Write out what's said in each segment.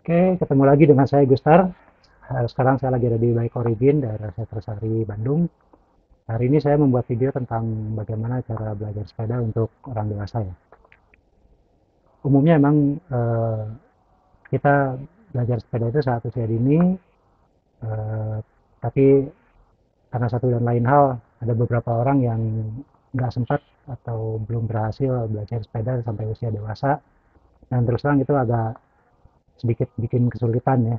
Oke, ketemu lagi dengan saya Gustar. Sekarang saya lagi ada di Bike Origin, daerah Setrasari, Bandung. Hari ini saya membuat video tentang bagaimana cara belajar sepeda untuk orang dewasa ya. Umumnya emang kita belajar sepeda itu saat usia dini, eh, tapi karena satu dan lain hal, ada beberapa orang yang nggak sempat atau belum berhasil belajar sepeda sampai usia dewasa. Dan terus terang itu agak sedikit bikin kesulitan ya,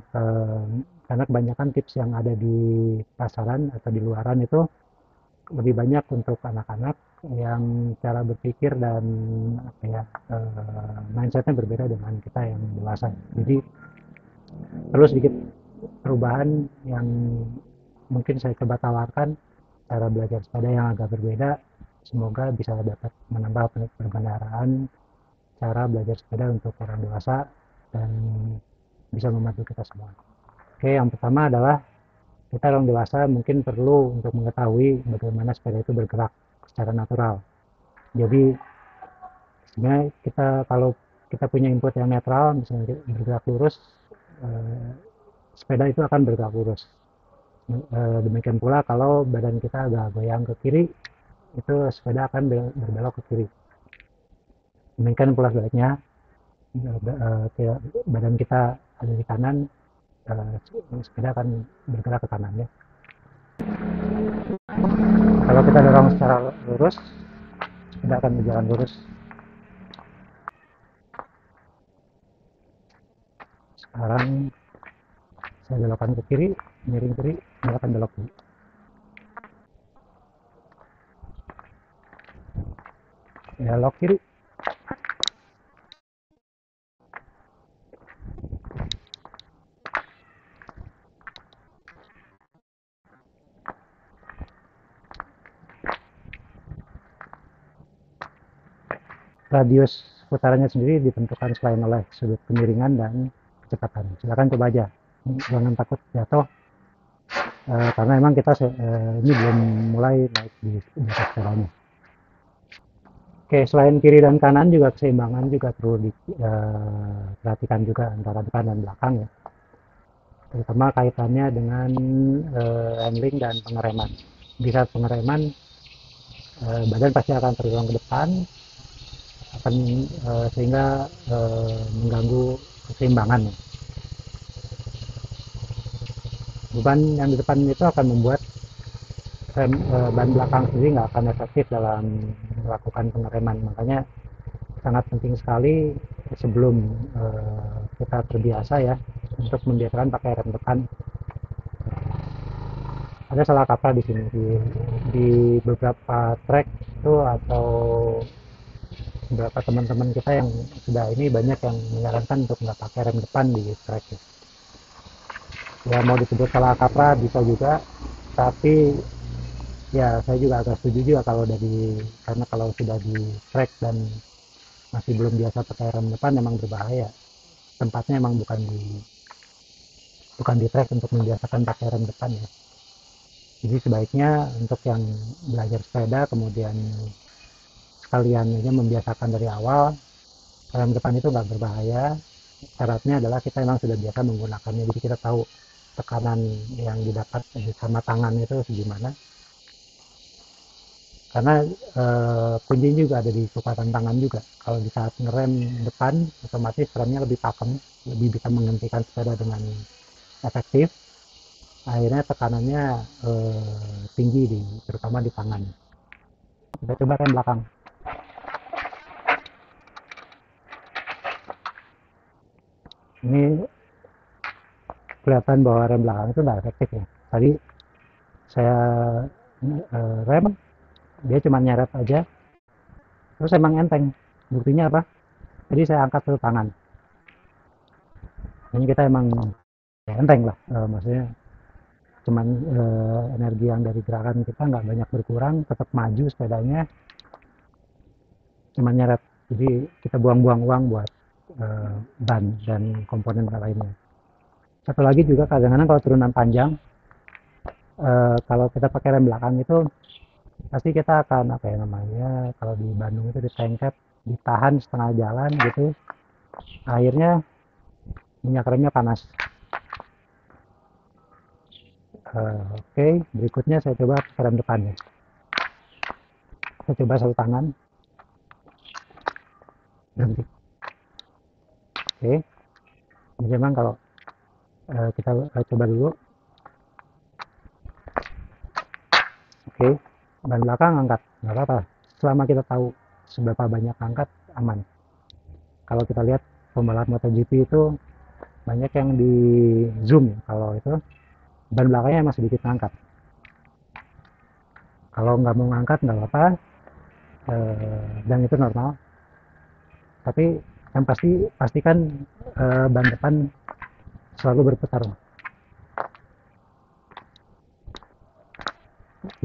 karena kebanyakan tips yang ada di pasaran atau di luaran itu lebih banyak untuk anak-anak yang cara berpikir dan apa ya, mindsetnya berbeda dengan kita yang dewasa. Jadi perlu sedikit perubahan yang mungkin saya coba tawarkan, cara belajar sepeda yang agak berbeda. Semoga bisa dapat menambah pengendaraan, cara belajar sepeda untuk orang dewasa, dan bisa membantu kita semua. Oke, yang pertama adalah kita orang dewasa mungkin perlu untuk mengetahui bagaimana sepeda itu bergerak secara natural. Jadi sebenarnya kita kalau kita punya input yang netral, misalnya bergerak lurus, eh, sepeda itu akan bergerak lurus. Demikian pula kalau badan kita agak goyang ke kiri, itu sepeda akan berbelok ke kiri. Demikian pula sebaliknya, badan kita ada di kanan, sepeda akan bergerak ke kanan ya. Kalau kita dorong secara lurus, sepeda akan berjalan lurus. Sekarang saya belokkan ke kiri, miring kiri, dia akan belok kiri. Belok kiri. Radius putarannya sendiri ditentukan selain oleh sudut kemiringan dan kecepatan. Silakan coba aja, jangan takut jatuh, karena emang kita ini belum mulai naik di atas sepedanya. Oke, selain kiri dan kanan juga keseimbangan juga perlu diperhatikan juga antara depan dan belakang ya, terutama kaitannya dengan handling dan pengereman. Di saat pengereman, badan pasti akan terdorong ke depan, akan sehingga mengganggu keseimbangan. Beban yang di depan itu akan membuat ban belakang sendiri nggak akan efektif dalam melakukan pengereman. Makanya sangat penting sekali sebelum kita terbiasa ya untuk membiasakan pakai rem depan. Ada salah kaprah di sini di beberapa track itu, atau beberapa teman-teman kita yang sudah ini banyak yang menyarankan untuk nggak pakai rem depan di track ya. Mau disebut salah kaprah bisa juga, tapi ya saya juga agak setuju juga kalau karena kalau sudah di track dan masih belum biasa pakai rem depan memang berbahaya. Tempatnya emang bukan di track untuk membiasakan pakai rem depan ya. Jadi sebaiknya untuk yang belajar sepeda kemudian sekalian aja membiasakan dari awal, rem depan itu nggak berbahaya. Syaratnya adalah kita memang sudah biasa menggunakannya, jadi kita tahu tekanan yang didapat sama tangan itu segimana. Karena kuncinya juga ada di kekuatan tangan juga. Kalau di saat ngerem depan, otomatis remnya lebih pakem, lebih bisa menghentikan sepeda dengan efektif. Akhirnya tekanannya tinggi terutama di tangan. Kita coba rem belakang. Ini kelihatan bahwa rem belakang itu nggak efektif ya. Tadi saya rem, dia cuma nyeret aja, terus emang enteng. Buktinya apa? Jadi saya angkat ke tangan. Ini kita emang ya, enteng lah, maksudnya cuman energi yang dari gerakan kita nggak banyak berkurang, tetap maju sepedanya, cuman nyeret. Jadi kita buang-buang uang buat ban dan komponen lainnya. Satu lagi juga kadang-kadang kalau turunan panjang, kalau kita pakai rem belakang itu pasti kita akan apa ya namanya, kalau di Bandung itu ditengket, ditahan setengah jalan gitu, akhirnya minyak remnya panas. Oke, berikutnya saya coba rem depan ya. Saya coba satu tangan, berhenti. Oke, ini memang kalau kita coba dulu. Oke, ban belakang angkat, nggak apa-apa. Selama kita tahu seberapa banyak angkat, aman. Kalau kita lihat pembalap MotoGP itu banyak yang di zoom, kalau itu ban belakangnya masih sedikit ngangkat. Kalau nggak mau ngangkat nggak apa-apa, dan itu normal. Tapi yang pasti pastikan ban depan selalu berputar.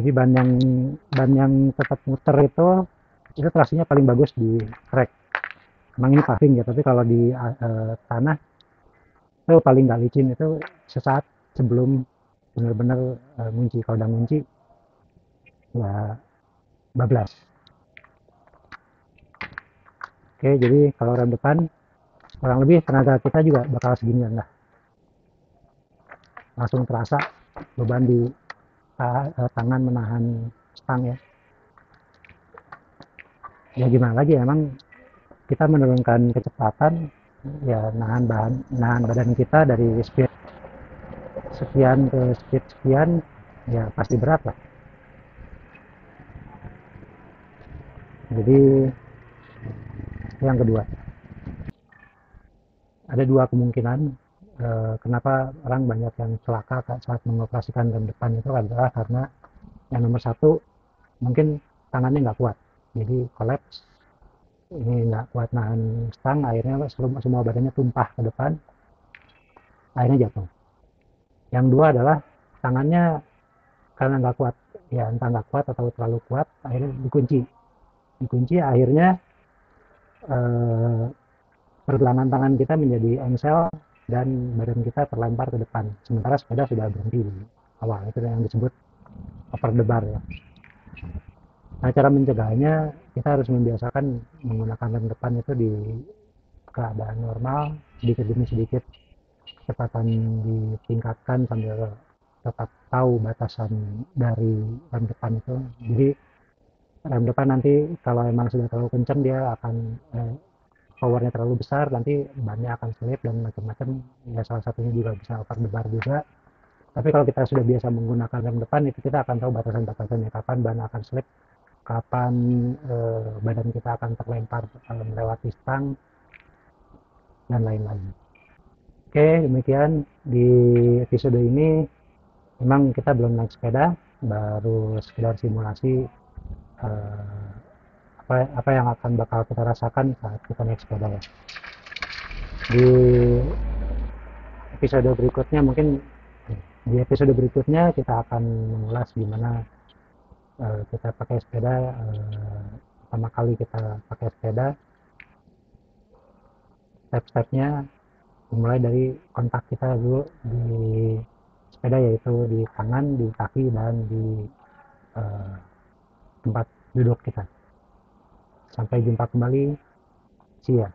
Jadi ban yang tetap muter itu traksinya paling bagus di track. Emang ini paving ya, tapi kalau di tanah itu paling nggak licin itu sesaat sebelum benar-benar ngunci. Kalau udah ngunci ya bablas. Oke, jadi kalau rem depan kurang lebih tenaga kita juga bakal seginian lah. Langsung terasa beban di tangan menahan stang ya. Ya gimana lagi, emang kita menurunkan kecepatan ya, nahan badan kita dari speed sekian ke speed sekian, ya pasti berat lah. Jadi yang kedua, ada dua kemungkinan kenapa orang banyak yang celaka saat mengoperasikan rem depan. Itu adalah karena yang nomor satu, mungkin tangannya nggak kuat, jadi kolaps. Ini nggak kuat nahan stang, akhirnya semua badannya tumpah ke depan, akhirnya jatuh. Yang dua adalah tangannya karena nggak kuat, ya entah nggak kuat atau terlalu kuat, akhirnya dikunci, akhirnya eh, pergelangan tangan kita menjadi engsel dan badan kita terlempar ke depan, sementara sepeda sudah berhenti di awal. Itu yang disebut over the bar ya. Nah, cara mencegahnya kita harus membiasakan menggunakan rem depan itu di keadaan normal, sedikit demi sedikit kecepatan ditingkatkan sambil tetap tahu batasan dari rem depan itu. Jadi rem depan nanti kalau emang sudah terlalu kencang, dia akan powernya terlalu besar, nanti bannya akan selip dan macam-macam. Ya salah satunya juga bisa over the bar juga. Tapi kalau kita sudah biasa menggunakan rem depan, itu kita akan tahu batasan-batasannya, kapan ban akan slip, kapan badan kita akan terlempar melewati stang, dan lain-lain. Oke, demikian di episode ini. Memang kita belum naik sepeda, baru sekedar simulasi eh, apa yang akan bakal kita rasakan saat kita naik sepeda ya. Di episode berikutnya mungkin di episode berikutnya kita akan mengulas gimana kita pakai sepeda, pertama kali kita pakai sepeda, step-stepnya dimulai dari kontak kita dulu di sepeda, yaitu di tangan, di kaki, dan di uh, tempat duduk kita. Sampai jumpa kembali, see ya.